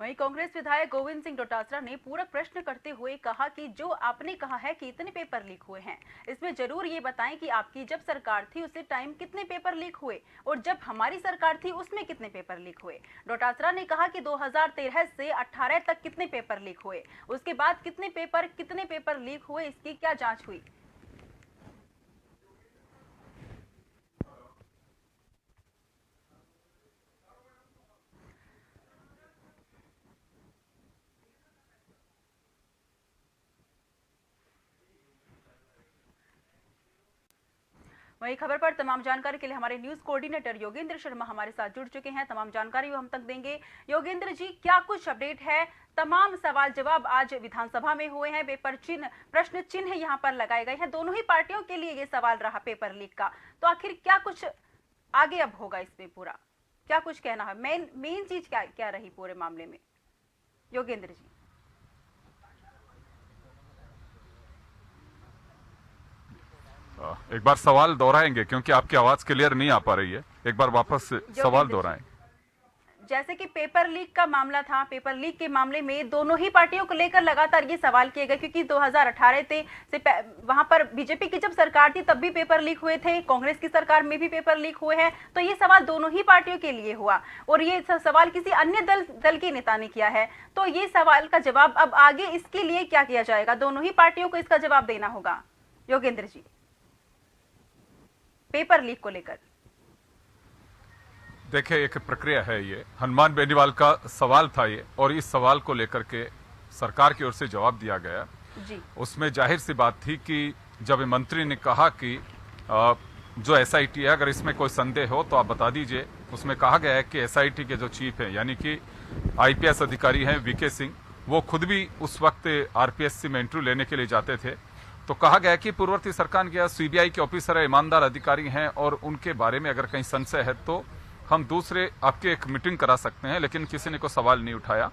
वहीं कांग्रेस विधायक गोविंद सिंह डोटासरा ने पूरक प्रश्न करते हुए कहा कि जो आपने कहा है कि इतने पेपर लीक हुए हैं, इसमें जरूर ये बताएं कि आपकी जब सरकार थी उसी टाइम कितने पेपर लीक हुए और जब हमारी सरकार थी उसमें कितने पेपर लीक हुए। डोटासरा ने कहा कि 2013 से 18 तक कितने पेपर लीक हुए, उसके बाद कितने पेपर लीक हुए, इसकी क्या जांच हुई। वही खबर पर तमाम जानकारी के लिए हमारे न्यूज कोऑर्डिनेटर योगेंद्र शर्मा हमारे साथ जुड़ चुके हैं। तमाम जानकारी वो हम तक देंगे। योगेंद्र जी, क्या कुछ अपडेट है? तमाम सवाल जवाब आज विधानसभा में हुए हैं, पेपर चिन्ह प्रश्न चिन्ह यहाँ पर लगाए गए हैं। दोनों ही पार्टियों के लिए ये सवाल रहा पेपर लीक का, तो आखिर क्या कुछ आगे अब होगा इसमें, पूरा क्या कुछ कहना है? मेन चीज क्या रही पूरे मामले में, योगेंद्र जी? एक बार सवाल दोहराएंगे क्योंकि आपकी आवाज क्लियर नहीं आ पा रही है। एक बार वापस सवाल दोहराएं। जैसे कि पेपर लीक का मामला था, पेपर लीक के मामले में दोनों ही पार्टियों को लेकर लगातार ये सवाल किए गए, क्योंकि 2018 से वहां पर बीजेपी की जब सरकार थी तब भी पेपर लीक हुए थे, कांग्रेस की सरकार में भी पेपर लीक हुए हैं। तो ये सवाल दोनों ही पार्टियों के लिए हुआ और ये सवाल किसी अन्य दल के नेता ने किया है। तो ये सवाल का जवाब अब आगे इसके लिए क्या किया जाएगा? दोनों ही पार्टियों को इसका जवाब देना होगा योगेंद्र जी, पेपर लीक को लेकर। देखिए, एक प्रक्रिया है, ये हनुमान बेनीवाल का सवाल था ये, और इस सवाल को लेकर के सरकार की ओर से जवाब दिया गया जी। उसमें जाहिर सी बात थी कि जब मंत्री ने कहा कि जो एसआईटी है, अगर इसमें कोई संदेह हो तो आप बता दीजिए। उसमें कहा गया है कि एसआईटी के जो चीफ हैं, यानी कि आईपीएस अधिकारी हैं वीके सिंह, वो खुद भी उस वक्त आरपीएससी में इंटरव्यू लेने के लिए जाते थे। तो कहा गया कि पूर्ववर्ती सरकार के सीबीआई के ऑफिसर है, ईमानदार अधिकारी हैं, और उनके बारे में अगर कहीं संशय है तो हम दूसरे आपके एक मीटिंग करा सकते हैं, लेकिन किसी ने कोई सवाल नहीं उठाया।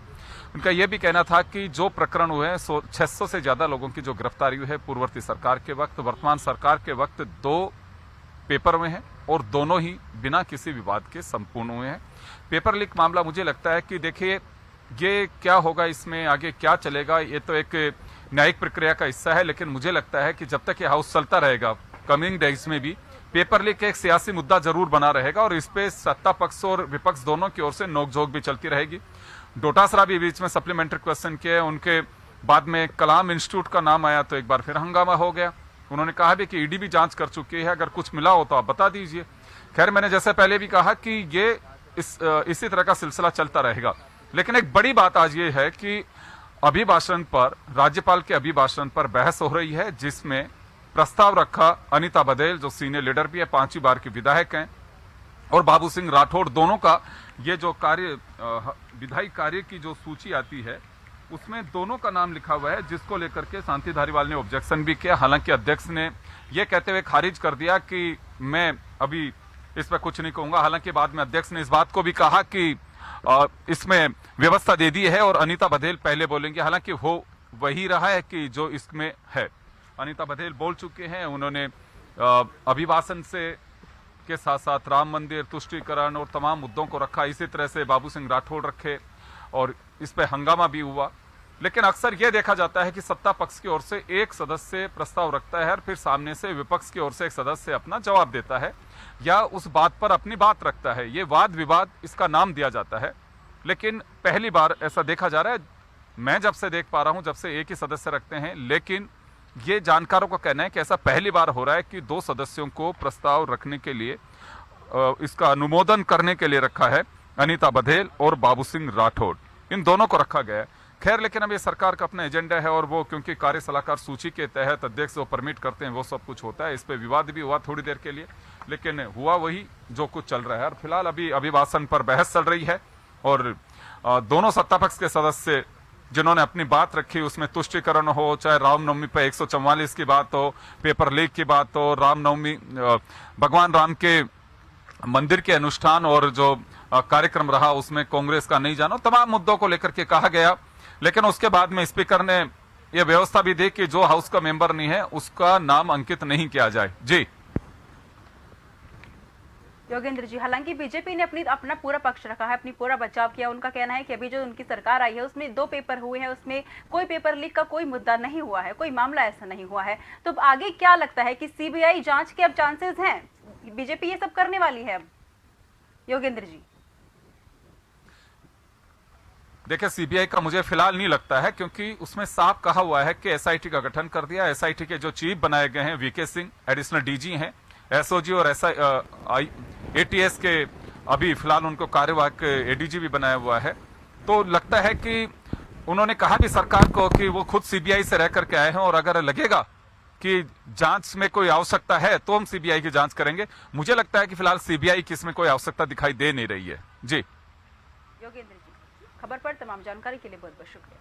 उनका यह भी कहना था कि जो प्रकरण हुए हैं 600 से ज्यादा लोगों की जो गिरफ्तारी हुई है पूर्ववर्ती सरकार के वक्त, वर्तमान सरकार के वक्त 2 पेपर हुए हैं और दोनों ही बिना किसी विवाद के संपूर्ण हुए हैं। पेपर लीक मामला, मुझे लगता है कि देखिए ये क्या होगा, इसमें आगे क्या चलेगा, ये तो एक न्यायिक प्रक्रिया का हिस्सा है, लेकिन मुझे लगता है कि जब तक ये हाउस चलता रहेगा, कमिंग डेज में भी पेपर लीक एक सियासी मुद्दा जरूर बना रहेगा और इस पे सत्ता पक्ष और विपक्ष दोनों की ओर से नोकझोंक भी चलती रहेगी। डोटासरा भी बीच में सप्लीमेंट्री क्वेश्चन किए, उनके बाद में कलाम इंस्टीट्यूट का नाम आया तो एक बार फिर हंगामा हो गया। उन्होंने कहा भी कि ईडी भी जांच कर चुकी है, अगर कुछ मिला हो तो आप बता दीजिए। खैर, मैंने जैसे पहले भी कहा कि ये इसी तरह का सिलसिला चलता रहेगा। लेकिन एक बड़ी बात आज ये है कि अभिभाषण पर, राज्यपाल के अभिभाषण पर बहस हो रही है, जिसमें प्रस्ताव रखा अनीता बघेल, जो सीनियर लीडर भी है, 5वीं बार की विधायक हैं, और बाबू सिंह राठौड़, दोनों का ये जो कार्य, विधायी कार्य की जो सूची आती है उसमें दोनों का नाम लिखा हुआ है, जिसको लेकर के शांति धारीवाल ने ऑब्जेक्शन भी किया। हालांकि अध्यक्ष ने यह कहते हुए खारिज कर दिया कि मैं अभी इस पर कुछ नहीं कहूंगा। हालांकि बाद में अध्यक्ष ने इस बात को भी कहा कि इसमें व्यवस्था दे दी है और अनीता बघेल पहले बोलेंगे। हालांकि वो वही रहा है कि जो इसमें है, अनीता बघेल बोल चुके हैं। उन्होंने अभिभाषण से के साथ साथ राम मंदिर, तुष्टीकरण और तमाम मुद्दों को रखा। इसी तरह से बाबू सिंह राठौड़ रखे और इस पे हंगामा भी हुआ। लेकिन अक्सर यह देखा जाता है कि सत्ता पक्ष की ओर से एक सदस्य प्रस्ताव रखता है और फिर सामने से विपक्ष की ओर से एक सदस्य अपना जवाब देता है या उस बात पर अपनी बात रखता है। ये वाद विवाद इसका नाम दिया जाता है, लेकिन पहली बार ऐसा देखा जा रहा है। मैं जब से देख पा रहा हूं, जब से एक ही सदस्य रखते हैं, लेकिन ये जानकारों का कहना है कि ऐसा पहली बार हो रहा है कि 2 सदस्यों को प्रस्ताव रखने के लिए, इसका अनुमोदन करने के लिए रखा है। अनीता बघेल और बाबू सिंह राठौड़, इन दोनों को रखा गया है। खैर, लेकिन अब ये सरकार का अपना एजेंडा है और वो क्योंकि कार्य सलाहकार सूची के तहत अध्यक्ष जो परमिट करते हैं वो सब कुछ होता है। इस पे विवाद भी हुआ थोड़ी देर के लिए, लेकिन हुआ वही जो कुछ चल रहा है। और फिलहाल अभी अभिभाषण पर बहस चल रही है और दोनों सत्ता पक्ष के सदस्य जिन्होंने अपनी बात रखी, उसमें तुष्टीकरण हो, चाहे रामनवमी पर 144 की बात हो, पेपर लीक की बात हो, रामनवमी, भगवान राम के मंदिर के अनुष्ठान और जो कार्यक्रम रहा उसमें कांग्रेस का नहीं जानो, तमाम मुद्दों को लेकर के कहा गया। लेकिन उसके बाद में स्पीकर ने यह व्यवस्था भी दी कि जो हाउस का मेंबर नहीं है उसका नाम अंकित नहीं किया जाए। जी, योगेंद्र जी, हालांकि बीजेपी ने अपना पूरा पक्ष रखा है, अपनी पूरा बचाव किया। उनका कहना है कि अभी जो उनकी सरकार आई है उसमें 2 पेपर हुए हैं, उसमें कोई पेपर लीक का कोई मुद्दा नहीं हुआ है, कोई मामला ऐसा नहीं हुआ है। तो अब आगे क्या लगता है कि सीबीआई जांच के अब चांसेस हैं, बीजेपी ये सब करने वाली है अब? योगेंद्र जी, देखिए, सीबीआई का मुझे फिलहाल नहीं लगता है, क्योंकि उसमें साफ कहा हुआ है कि एसआईटी का गठन कर दिया। एसआईटी के जो चीफ बनाए गए हैं वीके सिंह, एडिशनल डीजी हैं, एसओजी और एटीएस के अभी फिलहाल उनको कार्यवाहक एडीजी भी बनाया हुआ है। तो लगता है कि उन्होंने कहा भी सरकार को कि वो खुद सीबीआई से रह करके आए हैं, और अगर लगेगा कि जांच में कोई आवश्यकता है तो हम सीबीआई की जांच करेंगे। मुझे लगता है कि फिलहाल सीबीआई की इसमें कोई आवश्यकता दिखाई दे नहीं रही है। जी योगेंद्र जी, खबर पर तमाम जानकारी के लिए बहुत बहुत शुक्रिया।